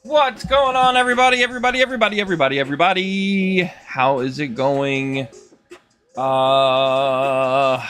What's going on, everybody? Everybody. How is it going? Uh,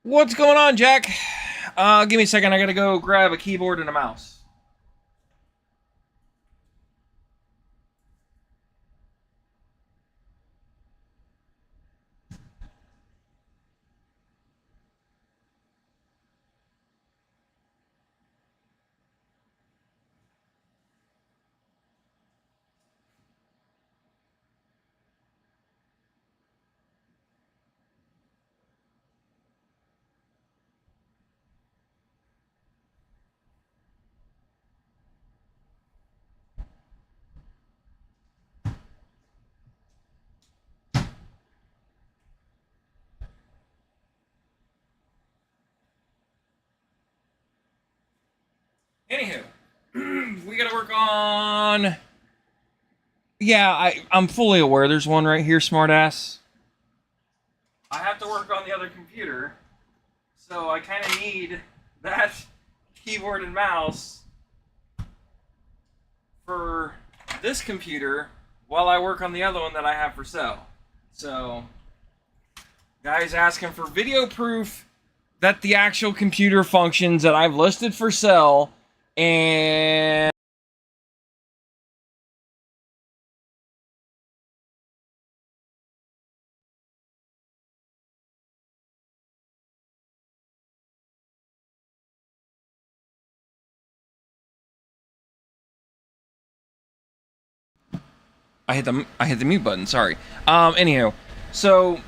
what's going on, Jack? Give me a second. I gotta go grab a keyboard and a mouse. Anywho, we gotta work on. Yeah, I'm fully aware. There's one right here, smartass. I have to work on the other computer, so I kind of need that keyboard and mouse for this computer while I work on the other one that I have for sale. So, guys asking for video proof that the actual computer functions that I've listed for sale, and I hit the mute button. Sorry. Anyhow, so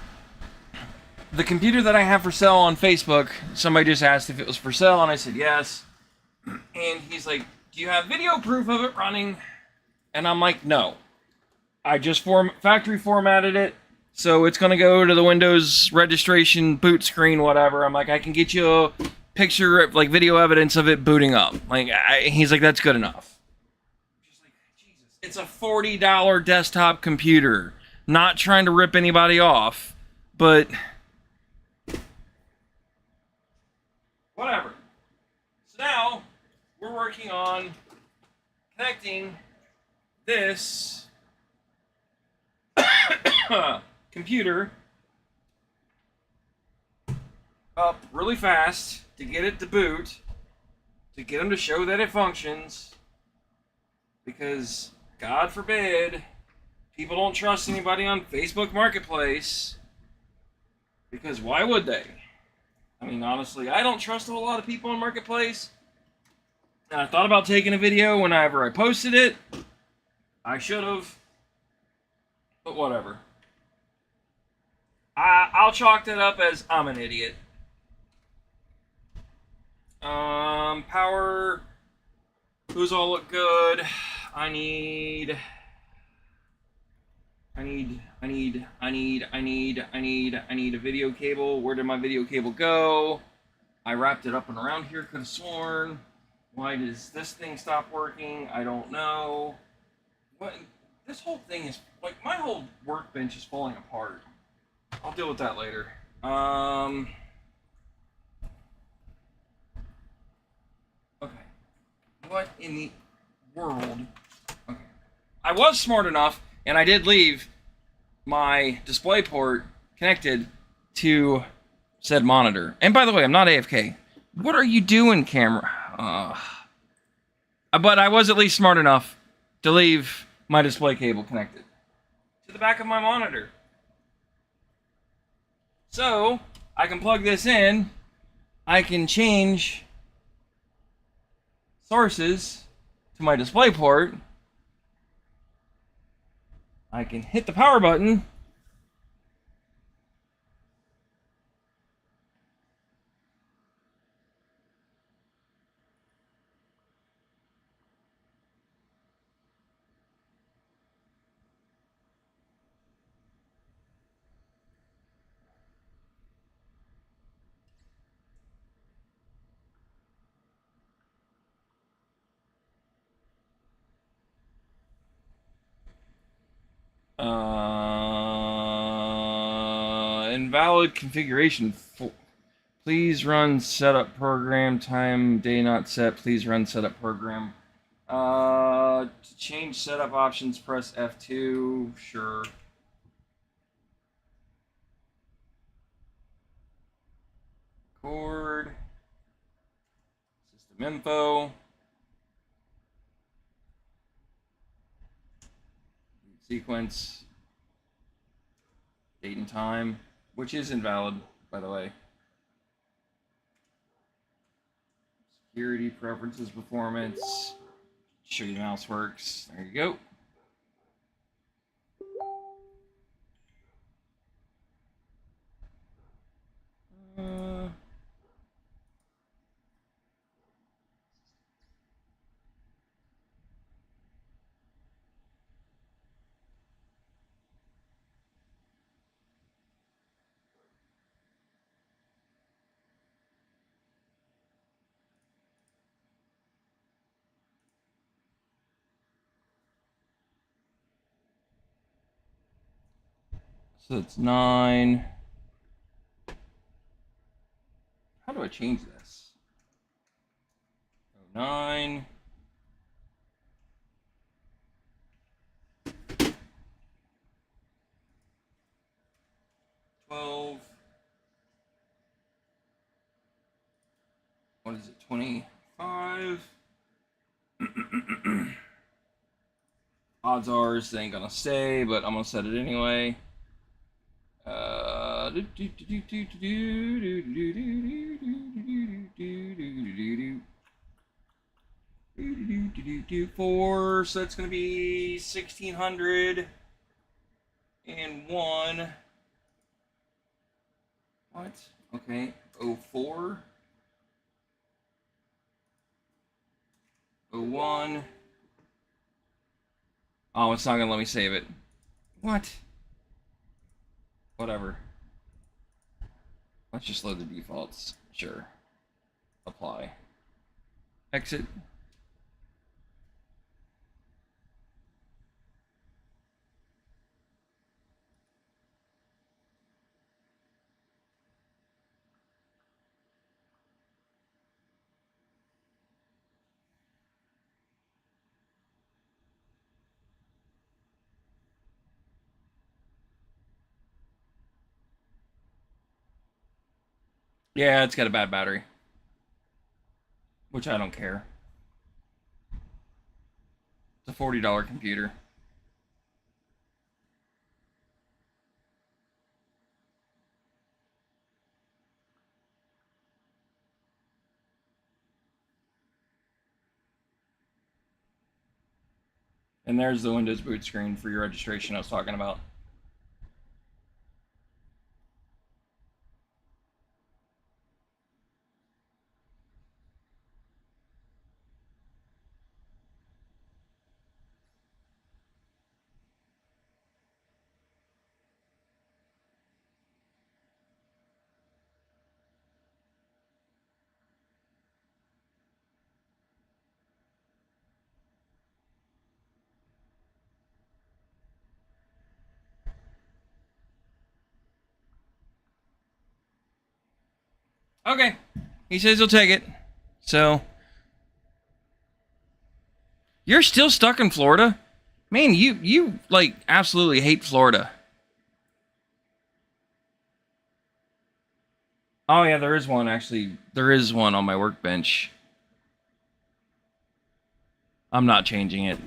the computer that I have for sale on Facebook, somebody just asked if it was for sale, and I said yes. And he's like, "Do you have video proof of it running?" And I'm like, "No. I just factory formatted it, so it's gonna go to the Windows registration boot screen, whatever." I'm like, "I can get you a picture, like video evidence of it booting up." Like, he's like, "That's good enough." It's a $40 desktop computer. Not trying to rip anybody off, but whatever. So now we're working on connecting this computer up really fast to get it to boot, to get them to show that it functions, because God forbid people don't trust anybody on Facebook Marketplace, because why would they? I mean, honestly, I don't trust a whole lot of people on Marketplace, and I thought about taking a video whenever I posted it. I should have, but whatever. I'll chalk that up as I'm an idiot. Power. Who's all look good? I need a video cable. Where did my video cable go? I wrapped it up and around here, could have sworn. Why does this thing stop working? I don't know. What? This whole thing is, like, my whole workbench is falling apart. I'll deal with that later. Okay. What in the world? Okay. I was smart enough, and I did leave my display port connected to said monitor. And by the way, I'm not AFK. What are you doing, camera? But I was at least smart enough to leave my display cable connected to the back of my monitor. So, I can plug this in. I can change sources to my display port. I can hit the power button. Invalid configuration. Please run setup program. Time day not set. Please run setup program. To change setup options, press F2. Sure. Record. System info. Sequence. Date and time, which is invalid, by the way. Security, preferences, performance. Show you mouse works. There you go. So it's 9. How do I change this? 9. What is it? 25. Odds are this ain't gonna stay, but I'm gonna set it anyway. 4, so it's gonna be 1601. What? Okay. 04. 01. Oh, it's not gonna let me save it. What? Whatever. Let's just load the defaults. Sure. Apply. Exit. Yeah, it's got a bad battery. Which I don't care. It's a $40 computer. And there's the Windows boot screen for your registration I was talking about. Okay. He says he'll take it. So. You're still stuck in Florida? Man, you like absolutely hate Florida. Oh yeah, there is one actually. There is one on my workbench. I'm not changing it.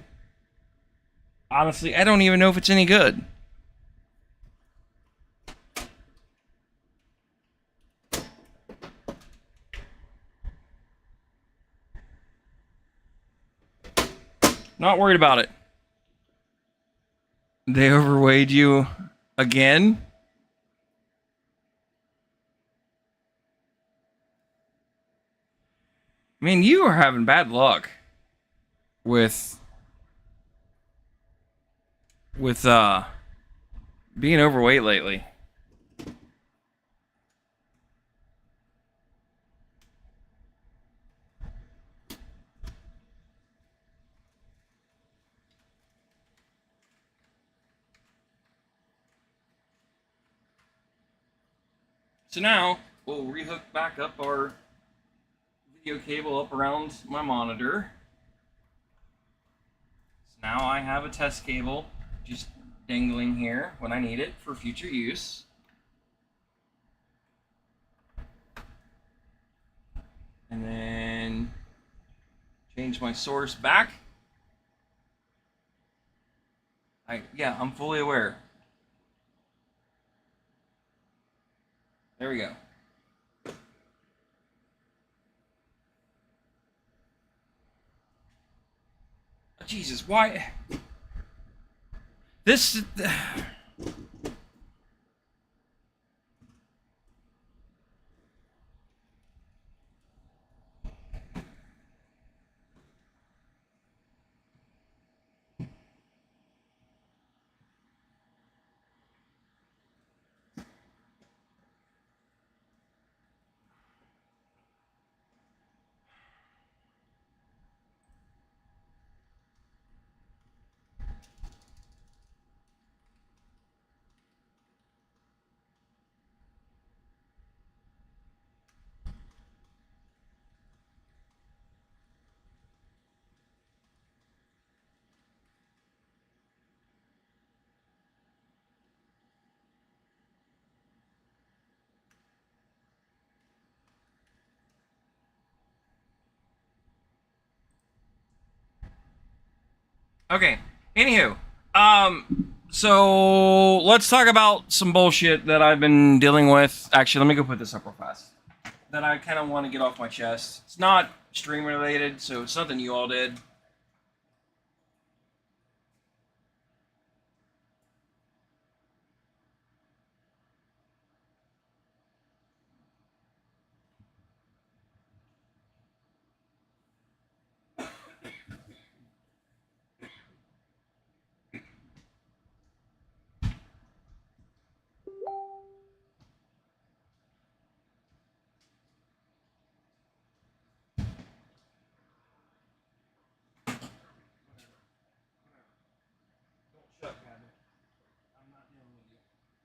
Honestly, I don't even know if it's any good. Not worried about it. They overweighed you again? I mean, you are having bad luck with being overweight lately. So now we'll rehook back up our video cable up around my monitor. So now I have a test cable just dangling here when I need it for future use. And then change my source back. I'm fully aware. There we go. Jesus, why? This... Okay, anywho, so let's talk about some bullshit that I've been dealing with. Actually, let me go put this up real fast. That I kind of want to get off my chest. It's not stream related, so it's something you all did.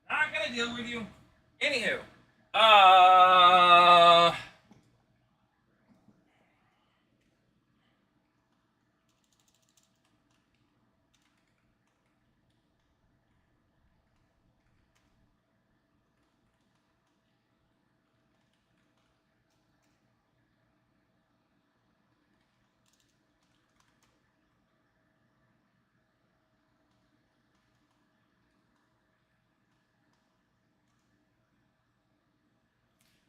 Not gonna deal with you. Anywho,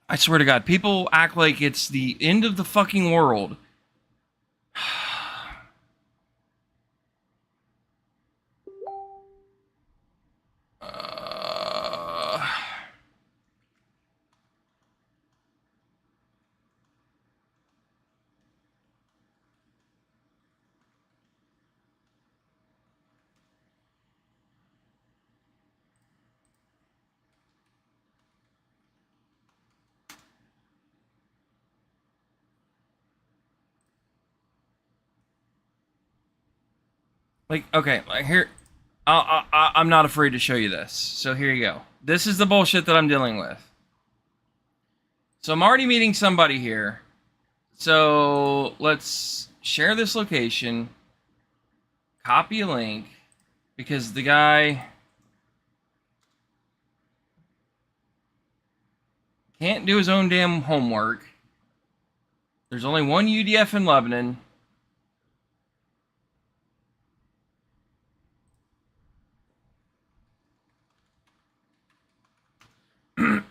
I swear to God, people act like it's the end of the fucking world. Like, okay, like here, I'm not afraid to show you this. So here you go. This is the bullshit that I'm dealing with. So I'm already meeting somebody here. So let's share this location. Copy a link. Because the guy can't do his own damn homework. There's only one UDF in Lebanon.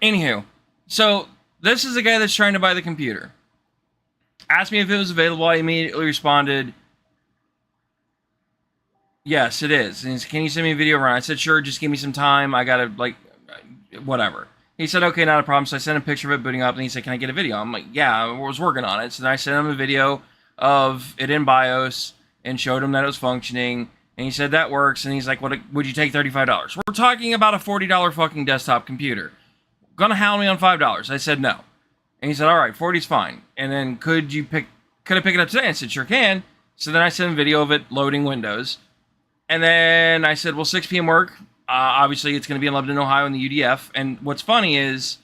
Anywho, so this is the guy that's trying to buy the computer. Asked me if it was available. I immediately responded, yes, it is. And he said, can you send me a video run? I said, sure, just give me some time. I gotta, like, whatever. He said, okay, not a problem. So I sent a picture of it booting up, and he said, can I get a video? I'm like, yeah, I was working on it. So then I sent him a video of it in BIOS and showed him that it was functioning. And he said, that works. And he's like, what would you take $35? We're talking about a $40 fucking desktop computer. Gonna hound me on $5. I said, no. And he said, all right, 40's fine. And then could I pick it up today? I said, sure can. So then I sent a video of it loading Windows. And then I said, will 6 p.m. work? Obviously, it's going to be in Lebanon, Ohio, in the UDF. And what's funny is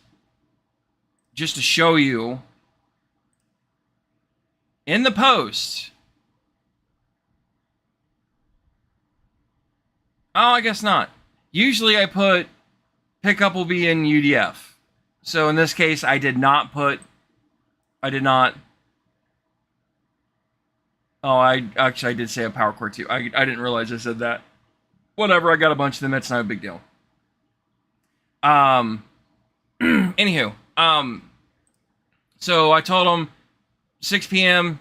just to show you in the post. Oh, I guess not. Usually I put pickup will be in UDF. So in this case, I did not. Oh, I did say a power cord too. I didn't realize I said that. Whatever, I got a bunch of them. It's not a big deal. Anywho, so I told him 6 p.m.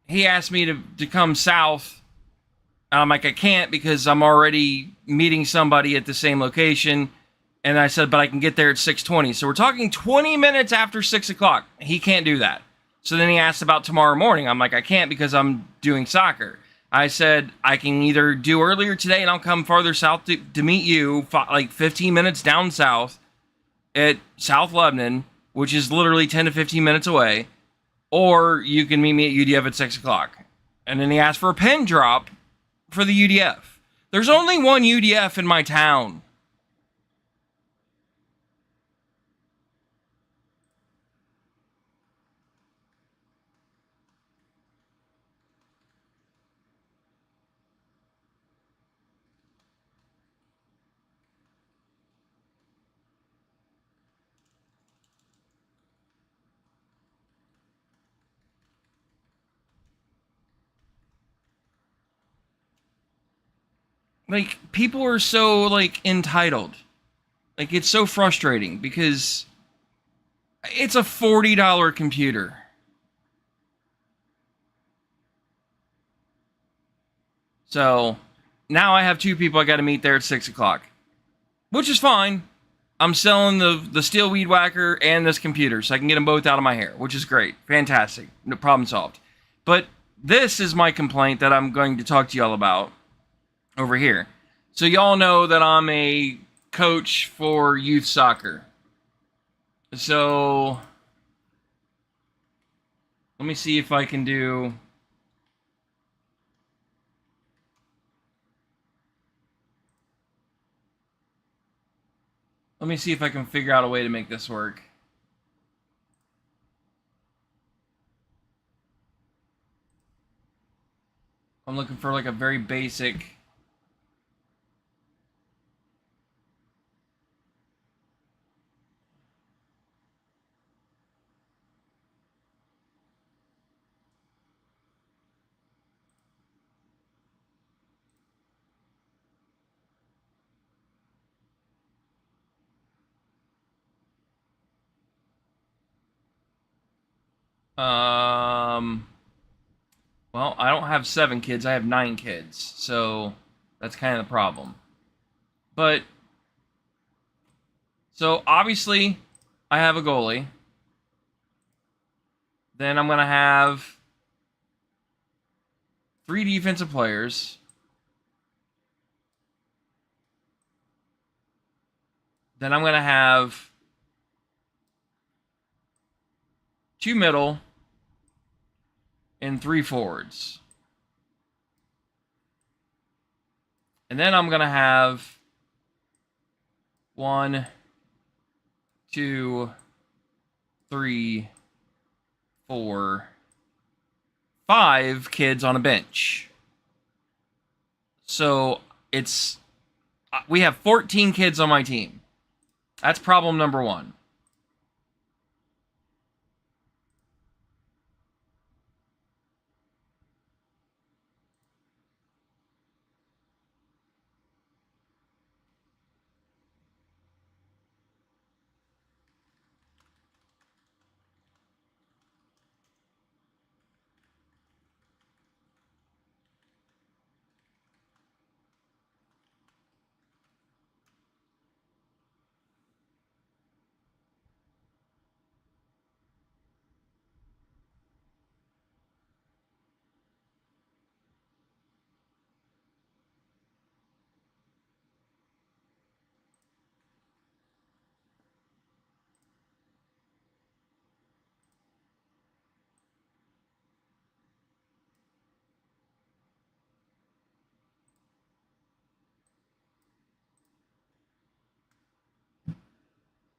He asked me to come south. I'm like, I can't because I'm already meeting somebody at the same location. And I said, but I can get there at 6:20. So we're talking 20 minutes after 6 o'clock. He can't do that. So then he asked about tomorrow morning. I'm like, I can't because I'm doing soccer. I said, I can either do earlier today and I'll come farther south to meet you, like 15 minutes down south at South Lebanon, which is literally 10 to 15 minutes away, or you can meet me at UDF at 6 o'clock. And then he asked for a pin drop for the UDF. There's only one UDF in my town. Like, people are so, like, entitled. Like, it's so frustrating because it's a $40 computer. So, now I have two people I got to meet there at 6 o'clock. Which is fine. I'm selling the steel weed whacker and this computer, so I can get them both out of my hair, which is great. Fantastic. No problem solved. But this is my complaint that I'm going to talk to y'all about over here. So y'all know that I'm a coach for youth soccer. So let me see if I can do... Let me see if I can figure out a way to make this work. I'm looking for like a very basic... Well, I don't have 7 kids. I have 9 kids. So that's kind of the problem. But so obviously I have a goalie. Then I'm going to have 3 defensive players. Then I'm going to have 2 middle and 3 forwards. And then I'm going to have 1, 2, 3, 4, 5 kids on a bench. So we have 14 kids on my team. That's problem number 1.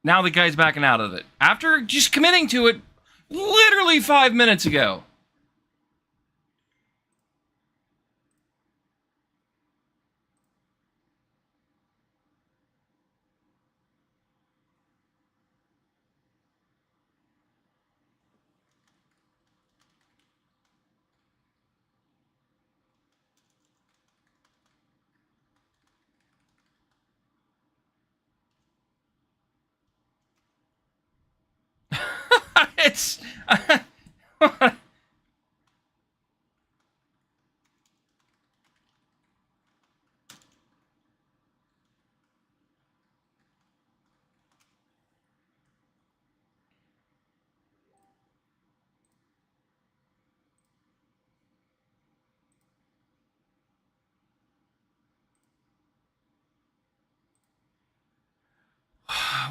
Now the guy's backing out of it. After just committing to it literally 5 minutes ago. It's...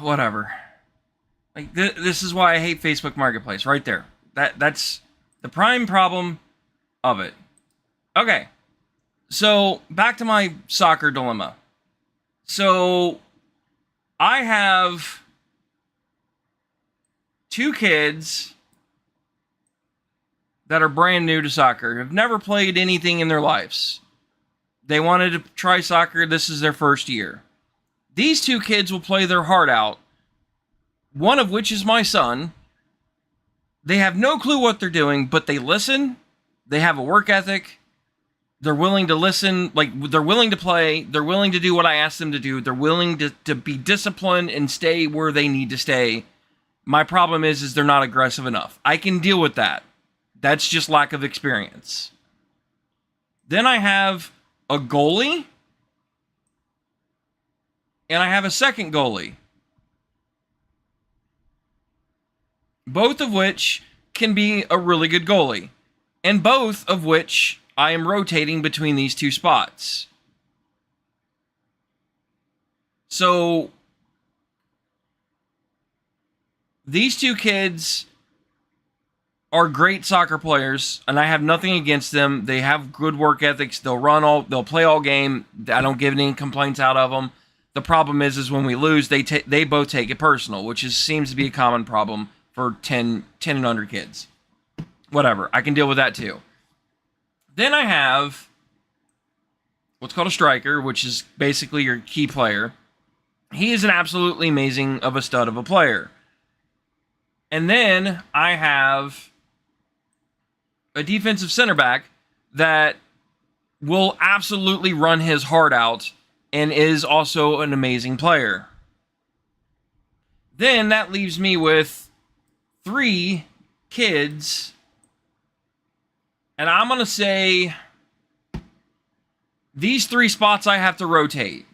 Whatever. Like, this is why I hate Facebook Marketplace, right there. That's the prime problem of it. Okay, so back to my soccer dilemma. So, I have 2 kids that are brand new to soccer, have never played anything in their lives. They wanted to try soccer, this is their first year. These 2 kids will play their heart out, one of which is my son. They have no clue what they're doing, but they listen, they have a work ethic, they're willing to listen, like, they're willing to play, they're willing to do what I ask them to do, they're willing to be disciplined and stay where they need to stay. My problem is they're not aggressive enough. I can deal with that. That's just lack of experience. Then I have a goalie, and I have a second goalie. Both of which can be a really good goalie. And both of which I am rotating between these 2 spots. So, these 2 kids are great soccer players, and I have nothing against them. They have good work ethics. They'll play all game. I don't give any complaints out of them. The problem is when we lose, they both take it personal, which seems to be a common problem for 10 and under kids. Whatever, I can deal with that too. Then I have what's called a striker, which is basically your key player. He is an absolutely amazing of a stud of a player. And then I have a defensive center back that will absolutely run his heart out and is also an amazing player. Then that leaves me with 3 kids, and I'm going to say these 3 spots I have to rotate.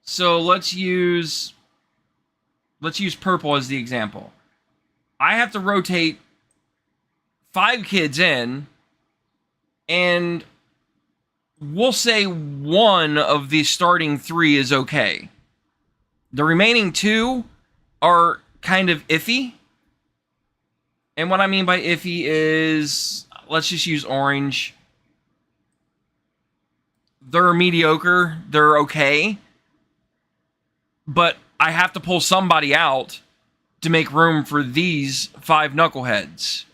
So let's use purple as the example. I have to rotate 5 kids in, and we'll say 1 of the starting 3 is okay. The remaining 2 are kind of iffy. And what I mean by iffy is, let's just use orange. They're mediocre. They're okay. But I have to pull somebody out to make room for these 5 knuckleheads.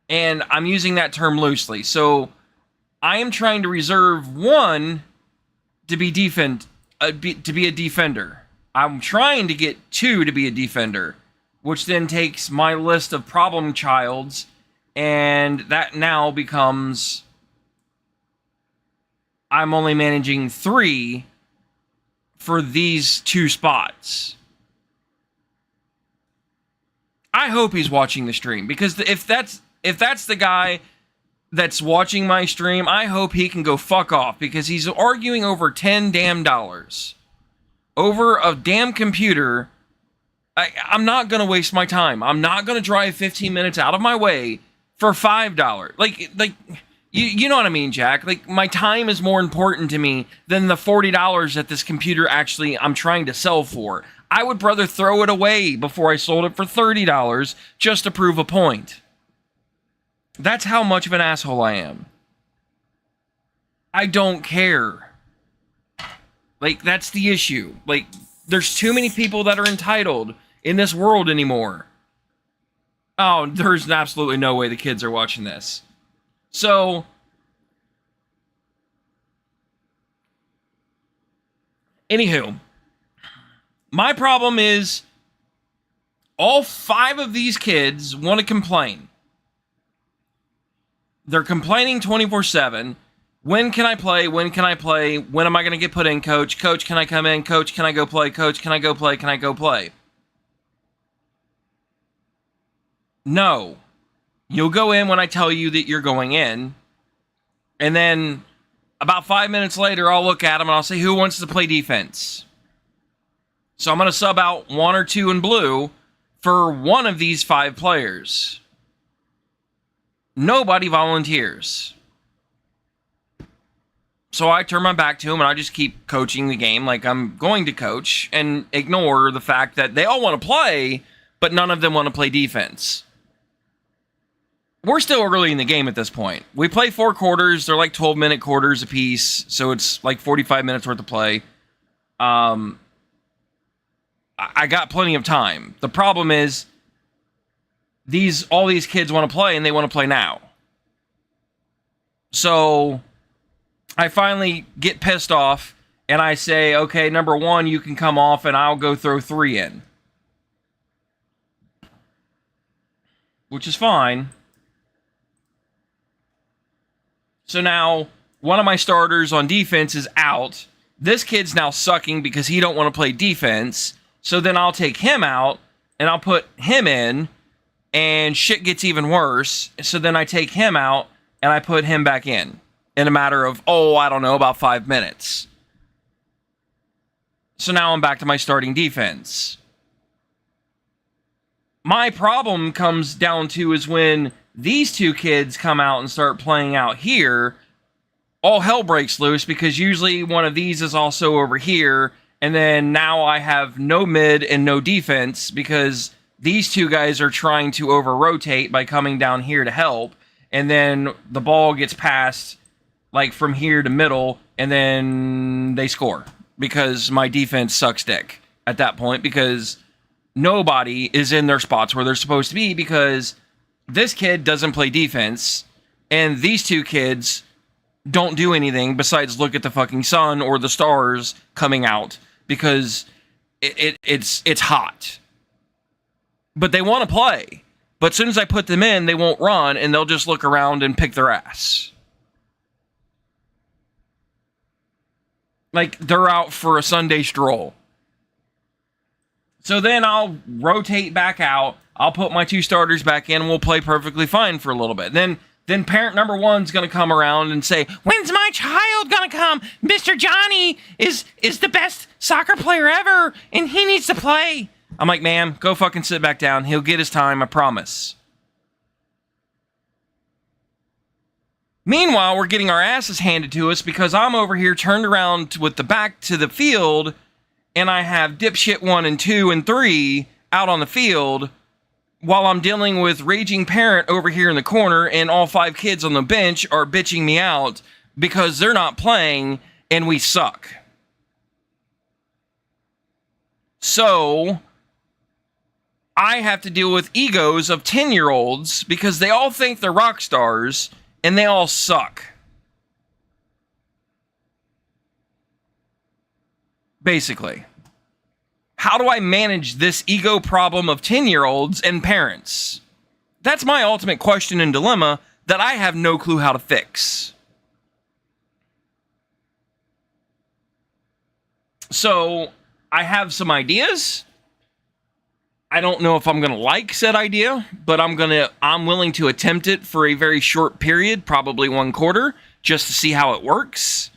And I'm using that term loosely. So I am trying to reserve 1 to be a defender. I'm trying to get 2 to be a defender, which then takes my list of problem childs, and that now becomes I'm only managing 3 for these 2 spots. I hope he's watching the stream, because if that's the guy that's watching my stream, I hope he can go fuck off, because he's arguing over $10 damn over a damn computer. I'm not gonna waste my time. I'm not gonna drive 15 minutes out of my way for $5. Like you know what I mean, Jack? Like, my time is more important to me than the $40 that this computer actually I'm trying to sell for. I would rather throw it away before I sold it for $30 just to prove a point. That's how much of an asshole I am. I don't care. Like, that's the issue. Like, There's too many people that are entitled in this world anymore. Oh, there's absolutely no way the kids are watching this. So, anywho, my problem is all 5 of these kids want to complain. They're complaining 24/7. When can I play? When can I play? When am I going to get put in, coach? Coach, can I come in? Coach, can I go play? Coach, can I go play? Can I go play? No. You'll go in when I tell you that you're going in. And then about 5 minutes later, I'll look at them and I'll say, who wants to play defense? So I'm going to sub out 1 or 2 in blue for one of these 5 players. Nobody volunteers. So I turn my back to them and I just keep coaching the game like I'm going to coach and ignore the fact that they all want to play, but none of them want to play defense. We're still early in the game at this point. We play 4 quarters. They're like 12-minute quarters apiece, so it's like 45 minutes worth of play. I got plenty of time. The problem is all these kids want to play and they want to play now. So I finally get pissed off and I say, okay, number 1, you can come off and I'll go throw 3 in. Which is fine. So now one of my starters on defense is out. This kid's now sucking because he don't want to play defense. So then I'll take him out and I'll put him in and shit gets even worse. So then I take him out and I put him back in a matter of, I don't know, about 5 minutes. So now I'm back to my starting defense. My problem comes down to is when these 2 kids come out and start playing out here, all hell breaks loose because usually one of these is also over here. And then now I have no mid and no defense because these 2 guys are trying to over-rotate by coming down here to help. And then the ball gets passed like from here to middle, and then they score because my defense sucks dick at that point because nobody is in their spots where they're supposed to be because this kid doesn't play defense and these 2 kids don't do anything besides look at the fucking sun or the stars coming out because it's hot. But they want to play. But as soon as I put them in, they won't run and they'll just look around and pick their ass. Like they're out for a Sunday stroll. So then I'll rotate back out. I'll put my 2 starters back in and we'll play perfectly fine for a little bit. Then parent number 1's going to come around and say, when's my child going to come? Mr. Johnny is the best soccer player ever and he needs to play. I'm like, ma'am, go fucking sit back down. He'll get his time, I promise. Meanwhile, we're getting our asses handed to us because I'm over here turned around with the back to the field and I have dipshit 1 and 2 and 3 out on the field while I'm dealing with raging parent over here in the corner and all 5 kids on the bench are bitching me out because they're not playing and we suck. So I have to deal with egos of 10-year-olds because they all think they're rock stars and they all suck. Basically. How do I manage this ego problem of 10-year-olds and parents? That's my ultimate question and dilemma that I have no clue how to fix. So, I have some ideas. I don't know if I'm going to like said idea, but I'm willing to attempt it for a very short period, probably 1 quarter, just to see how it works.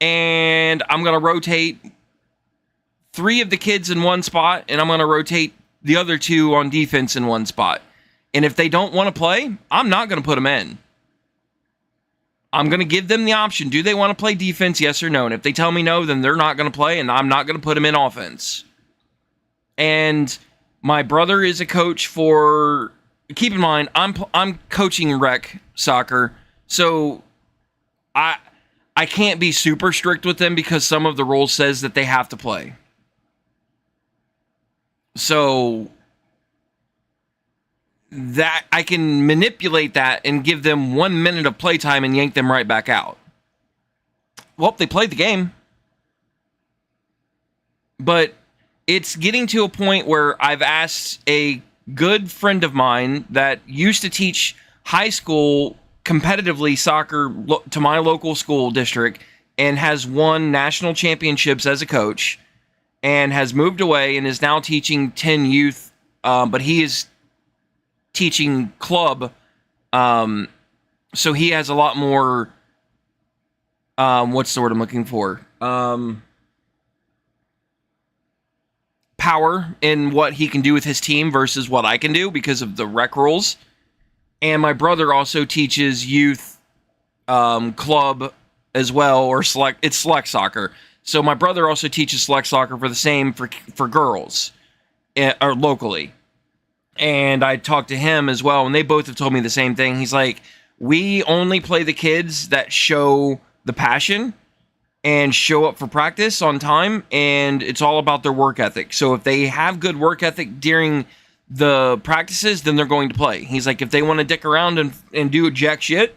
And I'm going to rotate 3 of the kids in one spot, and I'm going to rotate the other 2 on defense in one spot. And if they don't want to play, I'm not going to put them in. I'm going to give them the option. Do they want to play defense, yes or no? And if they tell me no, then they're not going to play, and I'm not going to put them in offense. And my brother is a coach for... Keep in mind, I'm coaching rec soccer, so I can't be super strict with them because some of the rules says that they have to play. So that I can manipulate that and give them 1 minute of playtime and yank them right back out. Well, they played the game. But it's getting to a point where I've asked a good friend of mine that used to teach high school competitively soccer to my local school district and has won national championships as a coach and has moved away and is now teaching 10 youth, but he is teaching club, so he has a lot more, what's the word I'm looking for? Power in what he can do with his team versus what I can do because of the rec rules. And my brother also teaches youth club as well, or it's select soccer. So my brother also teaches select soccer for the same for girls, or locally. And I talked to him as well, and they both have told me the same thing. He's like, we only play the kids that show the passion and show up for practice on time, and it's all about their work ethic. So if they have good work ethic during the practices, then they're going to play. He's like, if they want to dick around and do jack shit,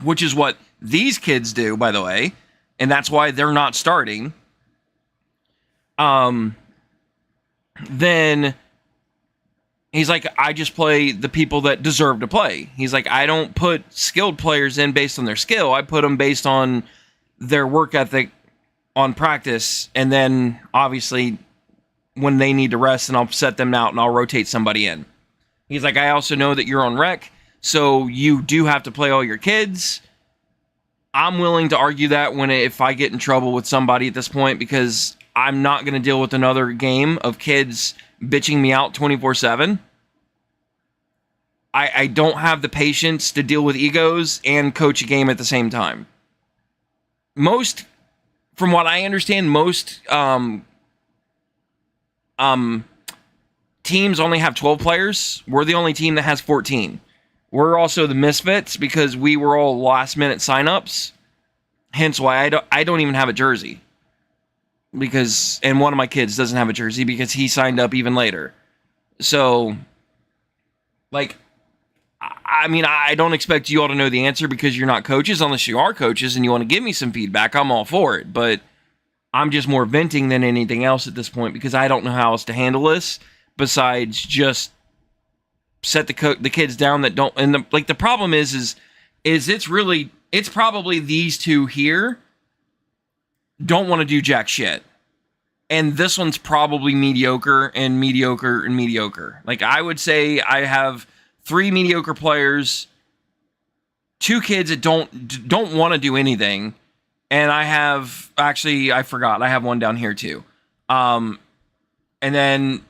which is what these kids do, by the way, and that's why they're not starting, then he's like, I just play the people that deserve to play. He's like, I don't put skilled players in based on their skill. I put them based on their work ethic on practice, and then obviously when they need to rest, and I'll set them out and I'll rotate somebody in. He's like, I also know that you're on rec, so you do have to play all your kids. I'm willing to argue that if I get in trouble with somebody at this point, because I'm not going to deal with another game of kids bitching me out 24/7. I don't have the patience to deal with egos and coach a game at the same time. From what I understand, most teams only have 12 players. We're the only team that has 14. We're also the misfits because we were all last-minute signups. Hence why I don't even have a jersey. And one of my kids doesn't have a jersey because he signed up even later. So, I mean, I don't expect you all to know the answer because you're not coaches. Unless you are coaches and you want to give me some feedback, I'm all for it. But I'm just more venting than anything else at this point because I don't know how else to handle this besides just set the kids down that don't. And the problem is it's probably these two here don't want to do jack shit. And this one's probably mediocre and mediocre and mediocre. I would say I have 3 mediocre players, 2 kids that don't want to do anything, and I have, actually, I forgot, I have one down here too. And then,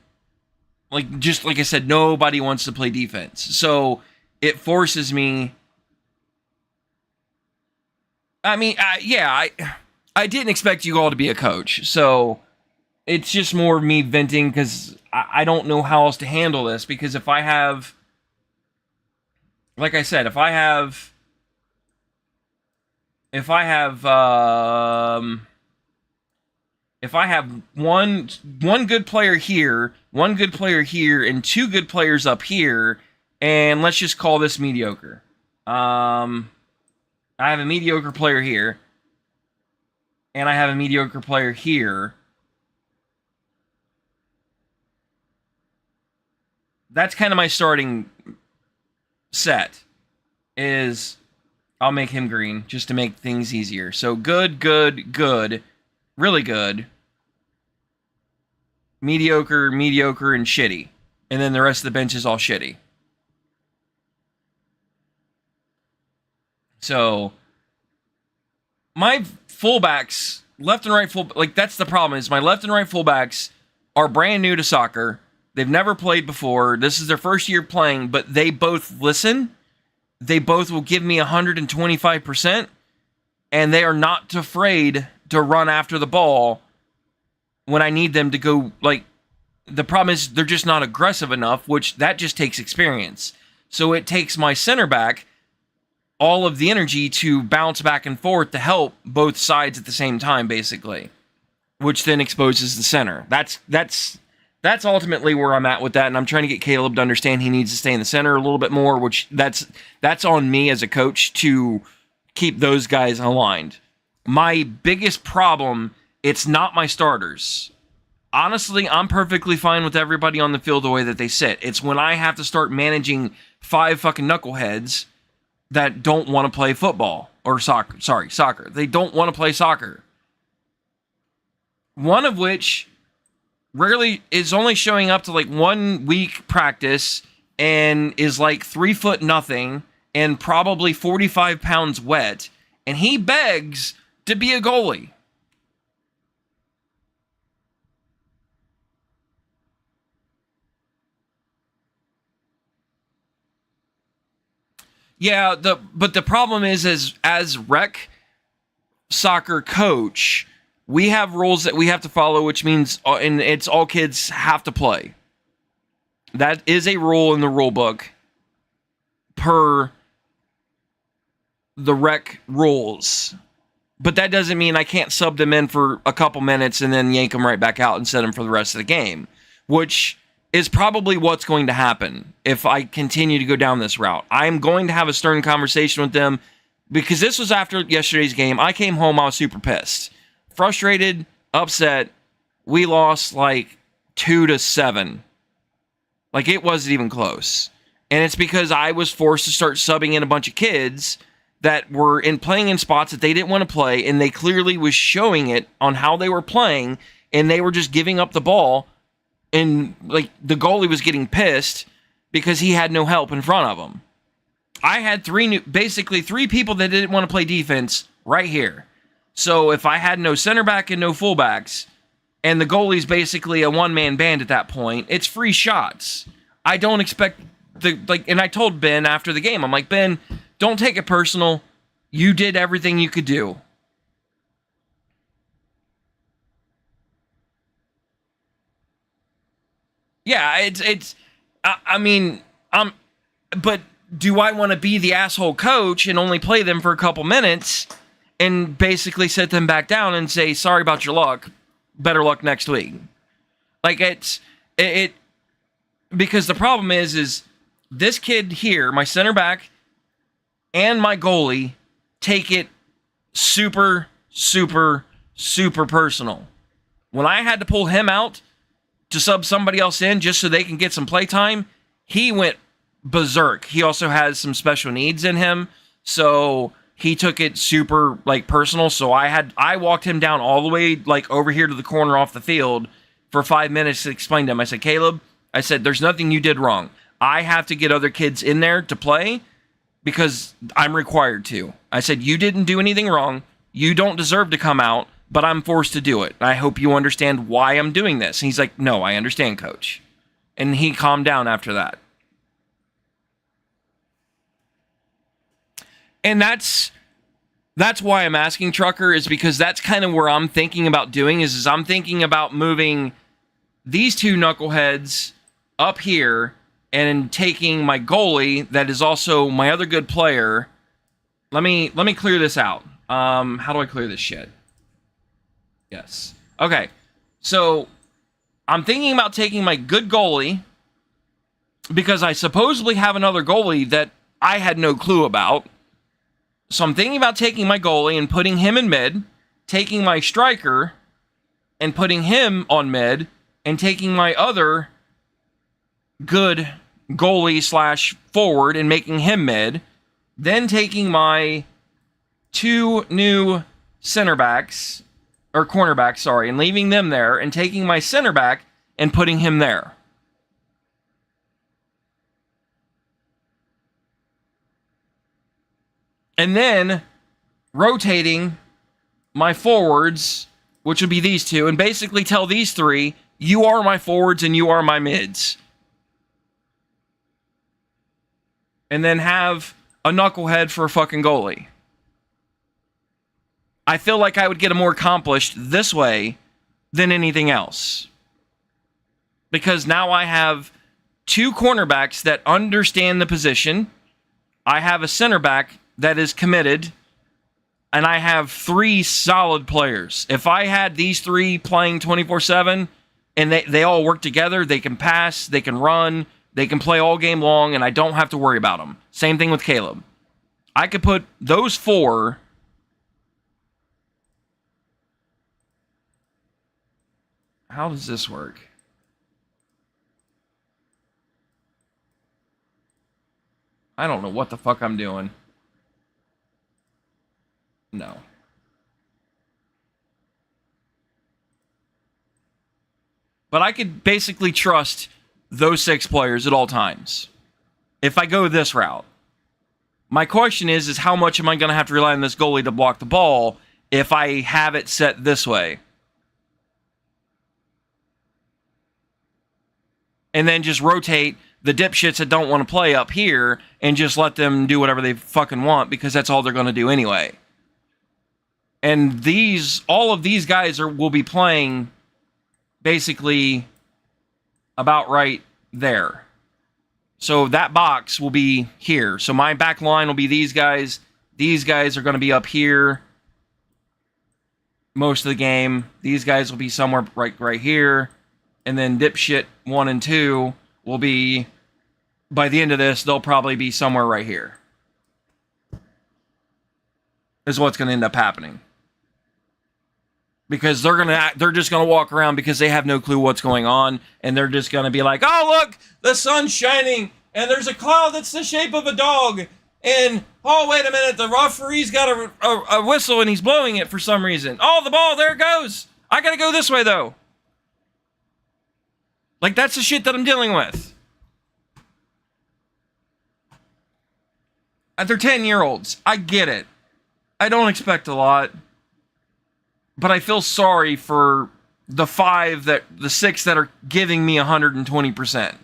just like I said, nobody wants to play defense. So it forces me. I mean, I didn't expect you all to be a coach, so it's just more me venting because I don't know how else to handle this. Because if I have, like I said, if I have one good player here, one good player here, and 2 good players up here, and let's just call this mediocre. I have a mediocre player here, and I have a mediocre player here. That's kind of my starting set. Is I'll make him green just to make things easier. So good, good, good, really good, mediocre, mediocre, and shitty. And then the rest of the bench is all shitty. So my fullbacks, left and right that's the problem, is my left and right fullbacks are brand new to soccer. They've never played before. This is their first year playing, but they both listen. They both will give me 125%, and they are not afraid to run after the ball when I need them to go. The problem is they're just not aggressive enough, which that just takes experience. So it takes my center back all of the energy to bounce back and forth to help both sides at the same time, basically, which then exposes the center. That's that's ultimately where I'm at with that, and I'm trying to get Caleb to understand he needs to stay in the center a little bit more, which that's on me as a coach to keep those guys aligned. My biggest problem, it's not my starters. Honestly, I'm perfectly fine with everybody on the field the way that they sit. It's when I have to start managing 5 fucking knuckleheads that don't want to play football or soccer. Sorry, soccer. They don't want to play soccer. One of which rarely is only showing up to like 1 week practice and is like 3 foot nothing and probably 45 pounds wet. And he begs to be a goalie. Yeah, but the problem is as rec soccer coach, we have rules that we have to follow, which means and it's all kids have to play. That is a rule in the rule book per the rec rules. But that doesn't mean I can't sub them in for a couple minutes and then yank them right back out and set them for the rest of the game, which is probably what's going to happen if I continue to go down this route. I'm going to have a stern conversation with them because this was after yesterday's game. I came home, I was super pissed. Frustrated, upset. We lost like 2-7. Like it wasn't even close. And it's because I was forced to start subbing in a bunch of kids that were playing in spots that they didn't want to play, and they clearly was showing it on how they were playing, and they were just giving up the ball, and like the goalie was getting pissed because he had no help in front of him. I had basically three people that didn't want to play defense right here. So if I had no center back and no fullbacks, and the goalie's basically a one-man band at that point, it's free shots. I don't expect and I told Ben after the game, I'm like, Ben, don't take it personal. You did everything you could do. Yeah, but do I want to be the asshole coach and only play them for a couple minutes and basically sit them back down and say, sorry about your luck, better luck next week? Like because the problem is this kid here, my center back and my goalie, take it super, super, super personal. When I had to pull him out to sub somebody else in just so they can get some play time, he went berserk. He also has some special needs in him, so he took it super personal. So I walked him down all the way over here to the corner off the field for 5 minutes to explain to him. I said, Caleb, there's nothing you did wrong. I have to get other kids in there to play because I'm required to. I said, you didn't do anything wrong. You don't deserve to come out, but I'm forced to do it. I hope you understand why I'm doing this. And he's like, no, I understand, coach. And he calmed down after that. And that's why I'm asking Trucker, is because that's kind of where I'm thinking about doing is I'm thinking about moving these two knuckleheads up here and taking my goalie that is also my other good player. Let me clear this out. How do I clear this shit? Yes. Okay. So I'm thinking about taking my good goalie because I supposedly have another goalie that I had no clue about. So I'm thinking about taking my goalie and putting him in mid, taking my striker and putting him on mid, and taking my other good goalie / forward and making him mid, then taking my two new center backs, or cornerbacks, sorry, and leaving them there, and taking my center back and putting him there. And then rotating my forwards, which would be these two, and basically tell these three, you are my forwards and you are my mids. And then have a knucklehead for a fucking goalie. I feel like I would get more accomplished this way than anything else. Because now I have two cornerbacks that understand the position. I have a center back that is committed. And I have three solid players. If I had these three playing 24/7, and they all work together. They can pass, they can run, they can play all game long, and I don't have to worry about them. Same thing with Caleb. I could put those 4. How does this work? I don't know what the fuck I'm doing. No. But I could basically trust those 6 players at all times if I go this route. My question is how much am I going to have to rely on this goalie to block the ball if I have it set this way? And then just rotate the dipshits that don't want to play up here and just let them do whatever they fucking want because that's all they're going to do anyway. And all of these guys will be playing basically about right there. So that box will be here. So my back line will be these guys. These guys are going to be up here most of the game. These guys will be somewhere right here. And then dipshit 1 and 2 will be, by the end of this, they'll probably be somewhere right here. Is what's going to end up happening. Because they're just gonna walk around because they have no clue what's going on, and they're just gonna be like, "Oh look, the sun's shining, and there's a cloud that's the shape of a dog, and oh wait a minute, the referee's got a whistle and he's blowing it for some reason. Oh, the ball, there it goes. I gotta go this way though." Like that's the shit that I'm dealing with. They're 10-year-olds. I get it. I don't expect a lot. But I feel sorry for the 6 that are giving me 120%.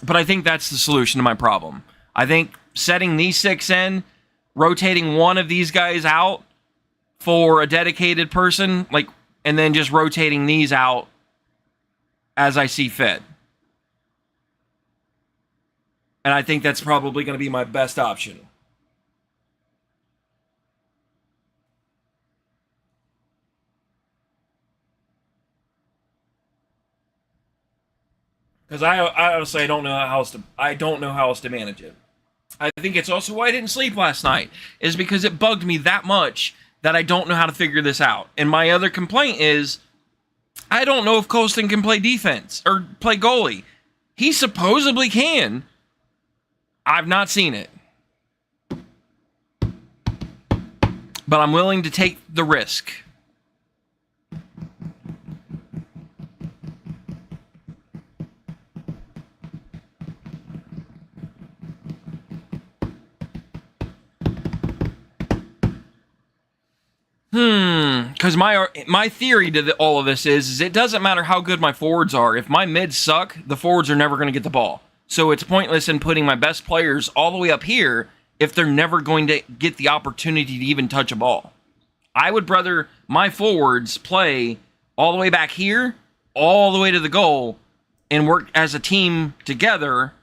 But I think that's the solution to my problem. I think setting these 6 in, rotating one of these guys out for a dedicated person, and then just rotating these out as I see fit. And I think that's probably going to be my best option. Because I honestly don't know how else to manage it. I think it's also why I didn't sleep last night, is because it bugged me that much that I don't know how to figure this out. And my other complaint is I don't know if Colston can play defense or play goalie. He supposedly can. I've not seen it. But I'm willing to take the risk. Because my theory to all of this is it doesn't matter how good my forwards are. If my mids suck, the forwards are never going to get the ball. So it's pointless in putting my best players all the way up here if they're never going to get the opportunity to even touch a ball. I would rather my forwards play all the way back here, all the way to the goal, and work as a team together.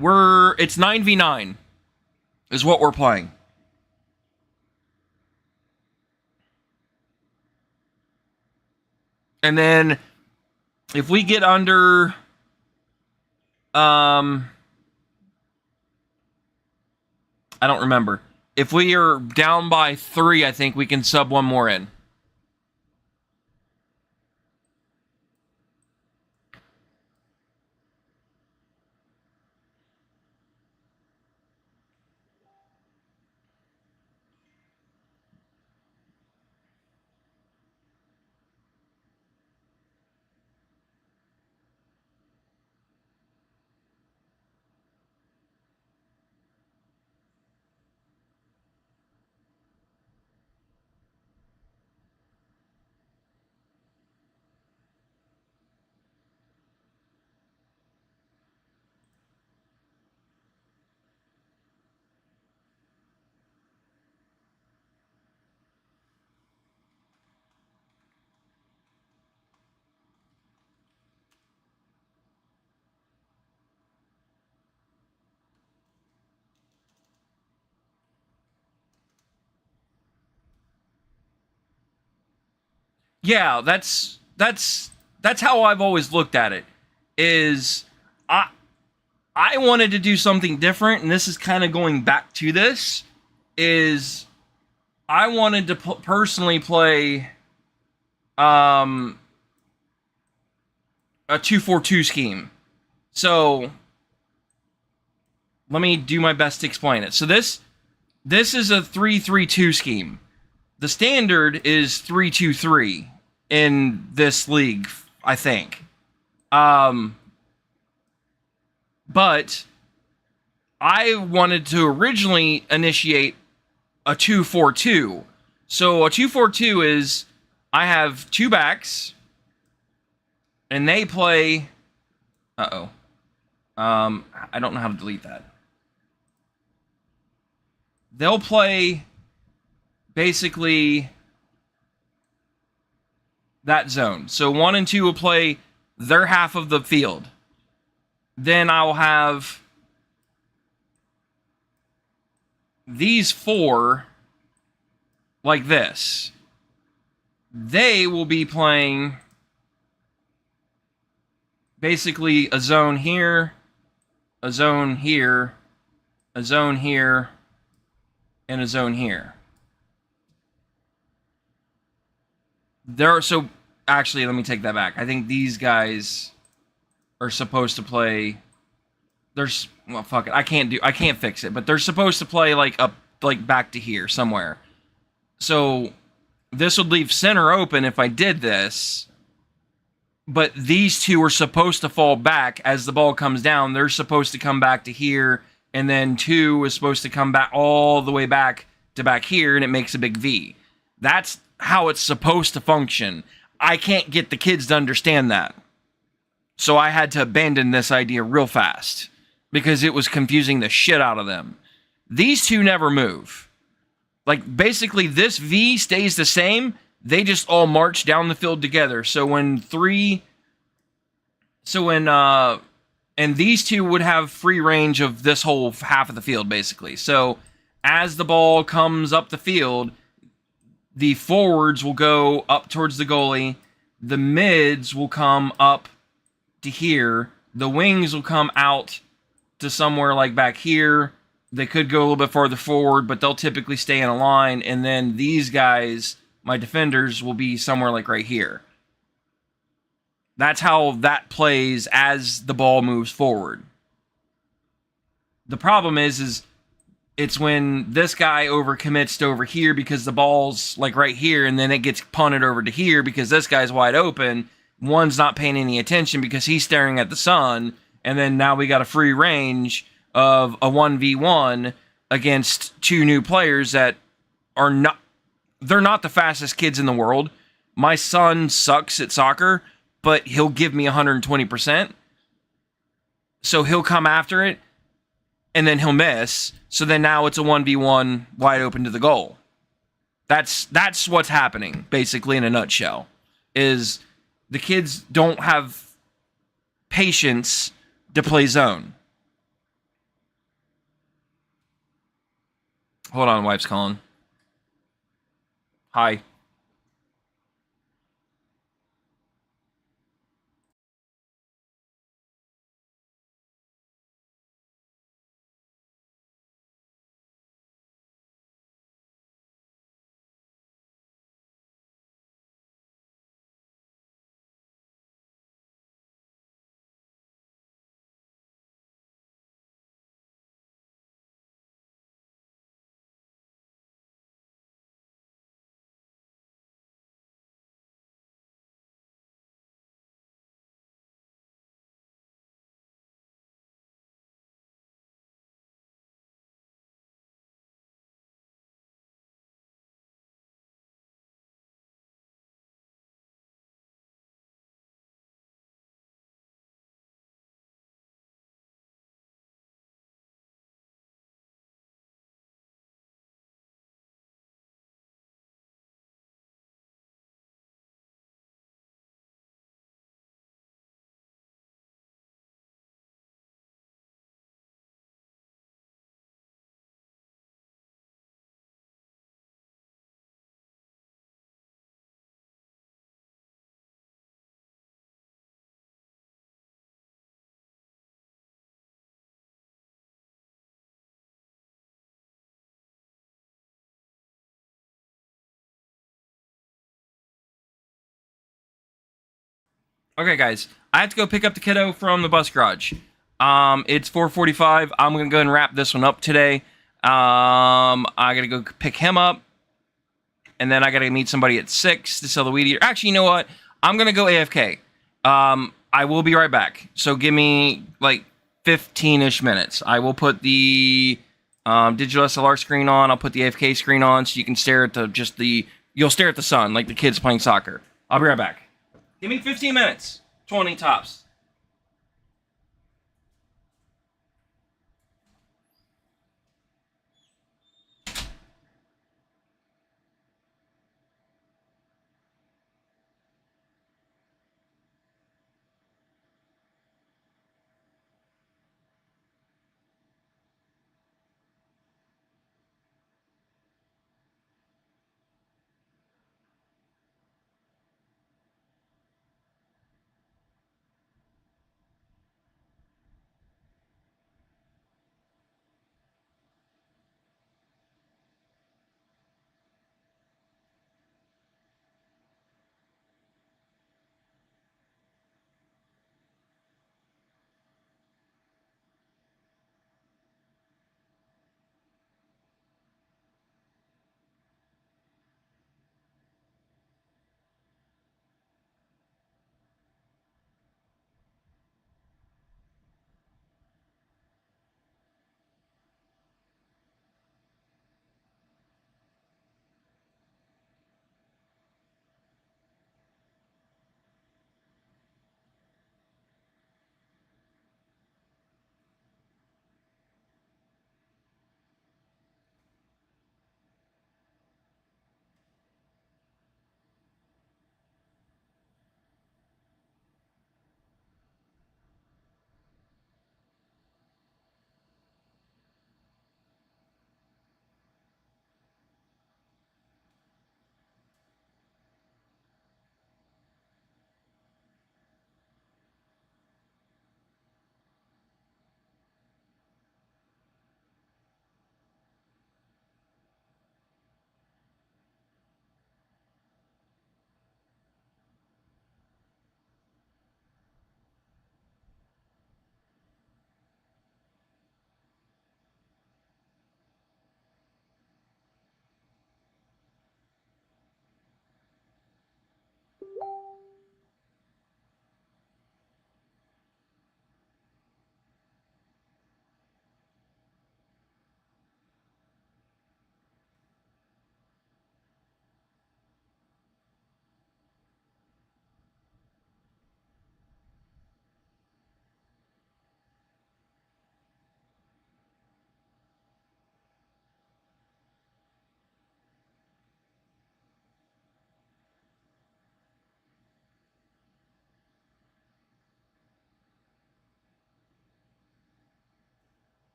It's 9v9 is what we're playing. And then if we get under I don't remember. If we are down by 3, I think we can sub one more in. yeah, that's how I've always looked at it. Is I I wanted to do something different, and this is kind of going back to this. Is I wanted to personally play um a 2-4-2 scheme. So let me do my best to explain it. So this is a 3-3-2 scheme. The standard is 3-2-3 in this league, I think. But I wanted to originally initiate a 2-4-2. So a 2-4-2 is I have two backs and they play I don't know how to delete that. They'll play basically that zone. So 1 and 2 will play their half of the field. Then I'll have these 4 like this. They will be playing basically a zone here, a zone here, a zone here, and a zone here. So actually, let me take that back. I think these guys are supposed to play. Well, fuck it. I can't fix it. But they're supposed to play like up, like back to here somewhere. So this would leave center open if I did this. But these two are supposed to fall back as the ball comes down. They're supposed to come back to here, and then 2 is supposed to come back all the way back to back here, and it makes a big V. That's how it's supposed to function. I can't get the kids to understand that. So I had to abandon this idea real fast because it was confusing the shit out of them. These two never move. Like, basically, this V stays the same. They just all march down the field together. And these two would have free range of this whole half of the field, basically. So as the ball comes up the field, the forwards will go up towards the goalie. The mids will come up to here. The wings will come out to somewhere like back here. They could go a little bit farther forward, but they'll typically stay in a line. And then these guys, my defenders, will be somewhere like right here. That's how that plays as the ball moves forward. The problem is it's when this guy overcommits to over here because the ball's like right here, and then it gets punted over to here because this guy's wide open. One's not paying any attention because he's staring at the sun, and then now we got a free range of a 1v1 against 2 new players that are not... They're not the fastest kids in the world. My son sucks at soccer, but he'll give me 120%. So he'll come after it, and then he'll miss. So then now it's a 1v1 wide open to the goal. That's what's happening, basically, in a nutshell. Is the kids don't have patience to play zone. Hold on, wife's calling. Hi. Okay, guys, I have to go pick up the kiddo from the bus garage. It's 4:45. I'm gonna go and wrap this one up today. I gotta go pick him up, and then I gotta meet somebody at 6 to sell the weed eater. Actually, you know what? I'm gonna go AFK. I will be right back. So give me like 15-ish minutes. I will put the digital SLR screen on. I'll put the AFK screen on so you can stare at you'll stare at the sun like the kids playing soccer. I'll be right back. Give me 15 minutes. 20 tops.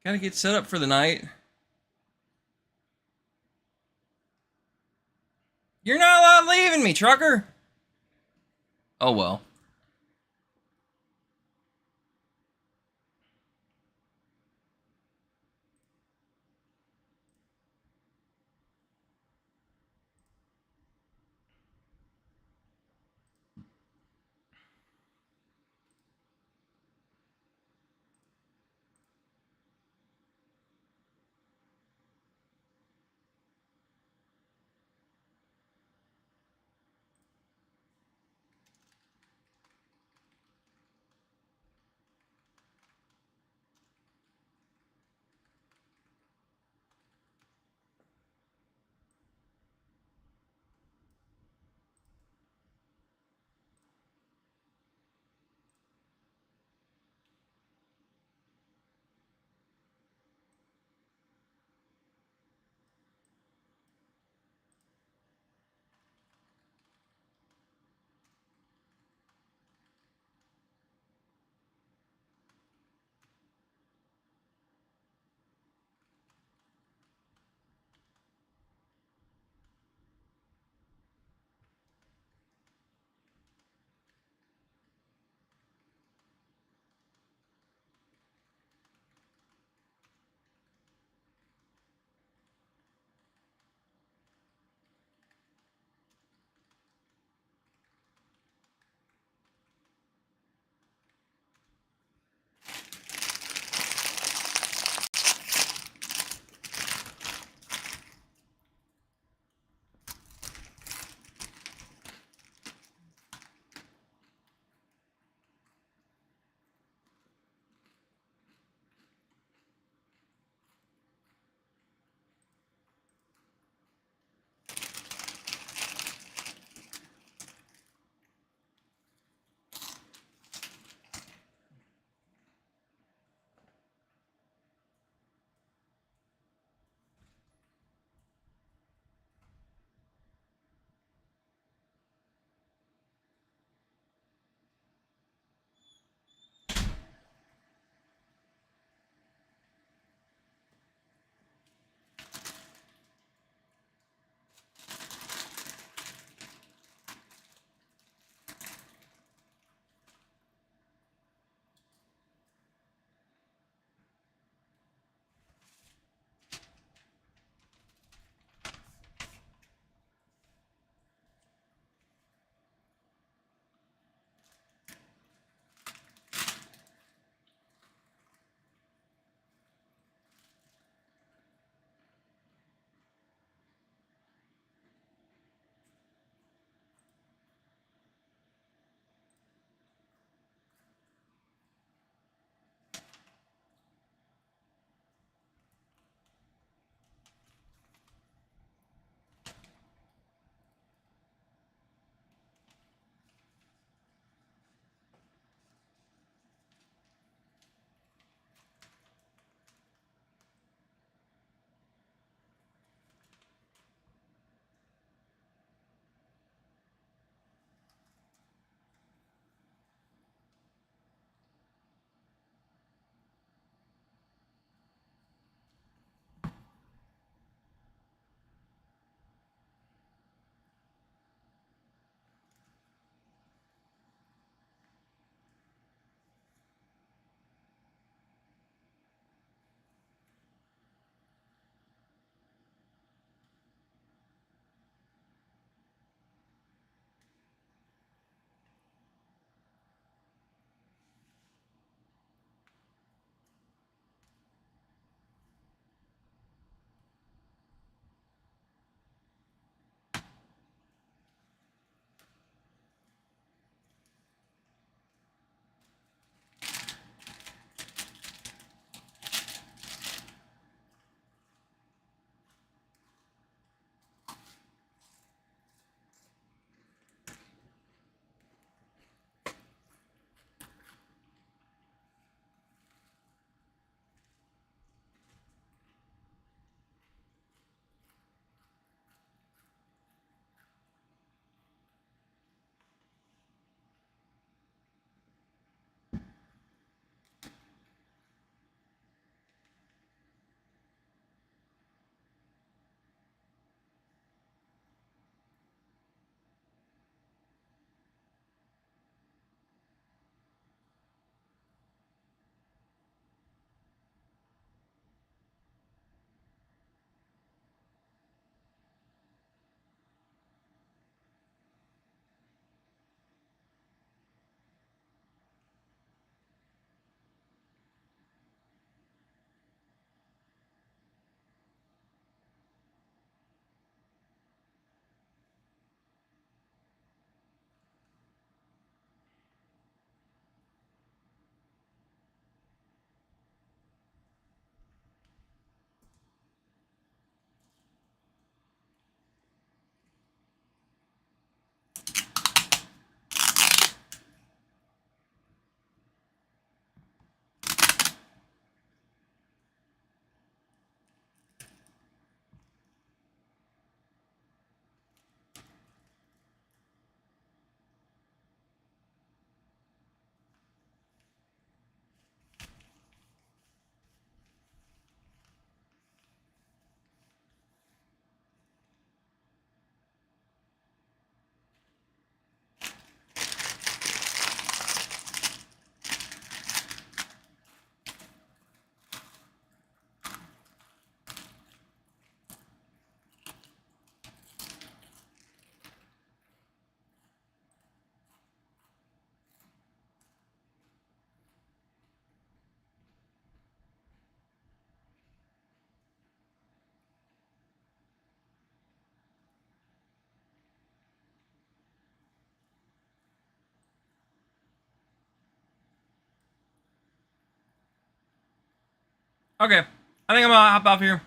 Gotta get set up for the night. You're not allowed leaving me, trucker! Oh well. Okay. I think I'm gonna hop off here.